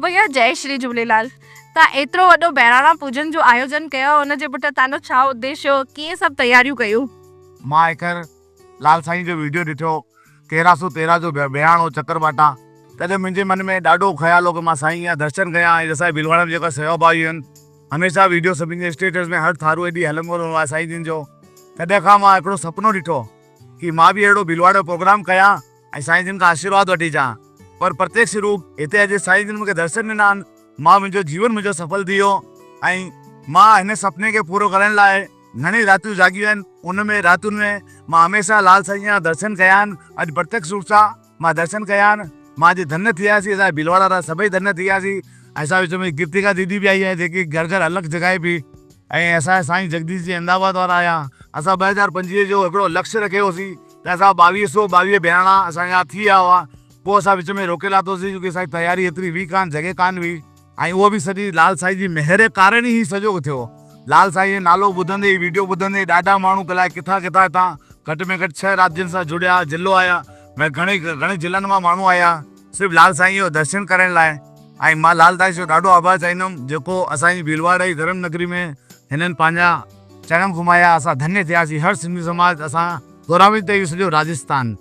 भैया जय श्री झूलेलाल। तव्हां एतिरो वॾो बहिराणा पूजन जो आयोजन कयो, हुनजे पुठियां तव्हांजो छा उद्देश्य हो, कीअं सभु तयारियूं कयूं? मां हिकु लाल साईं जो वीडियो ॾिठो 1313 जो बहिराणो चकरभाटा। तॾहिं मुंहिंजे मन में ॾाढो ख़्याल हो कि मां साईं जा दर्शन कयां। ऐं असांजे भीलवाड़ा में जेका सेवा भाई आहिनि, हमेशह वीडियो सभिनी जे स्टेटस में हर थारू एॾी हलंदो रहियो आहे साईं जिन जो। तॾहिं खां मां हिकिड़ो सुपिनो ॾिठो कि मां बि अहिड़ो भीलवाड़ा जो प्रोग्राम कयां ऐं साईं जिन खां आशीर्वाद वठी अचां। पर प्रत्यक्ष रूप हिते अॼु साईं जिन मूंखे दर्शन ॾिना आहिनि। मां मुंहिंजो जीवन मुंहिंजो सफल थी वियो ऐं मां हिन सुपिने खे पूरो करण लाइ घणी रातियूं जागियूं आहिनि। उन में रातियुनि में मां हमेशह लाल साईं जा दर्शन कया आहिनि। अॼु प्रत्यक्ष रूप सां मां दर्शन कया आहिनि। मां अॼु धन्य थी वियासीं, असांजे भीलवाड़ा वारा सभई धन्य थी वियासीं। असां विच में कीर्तिका दीदी बि आई आहे जेकी घर घर अलॻि जॻहि बि, ऐं असांजा साईं जगदीश जी अहमदाबाद वारा आया। असां 2025 जो हिकिड़ो लक्ष्य रखियो होसीं त असां 2222 बहिराणा असांजा थी विया हुआ। पोइ असां विच में रोके लाथोसीं छोकी असांजी तयारी एतिरी हुई कान, जॻहि कान हुई। ऐं उहो बि सॼी लाल साईं जी महिर जे कारण ई सॼो थियो। लाल साईं जो नालो ॿुधंदे, वीडियो ॿुधंदे ॾाढा माण्हू अलाए किथां किथां हितां घटि में घटि 6 राज्यनि सां जुड़िया, ज़िलो आया। भई घणे ज़िलनि मां माण्हू आया सिर्फ़ु लाल साईं जो दर्शन करण लाइ। ऐं मां लाल साईं जो ॾाढो आभार चाहींदुमि जेको असांजी भीलवाड़ा जी धर्म नगरी में हिननि पंहिंजा चरण घुमाया। असां धन्य थियासीं। हर सिंधी समाज, असां गौरवान्वित आहियूं, सॼो राजस्थान।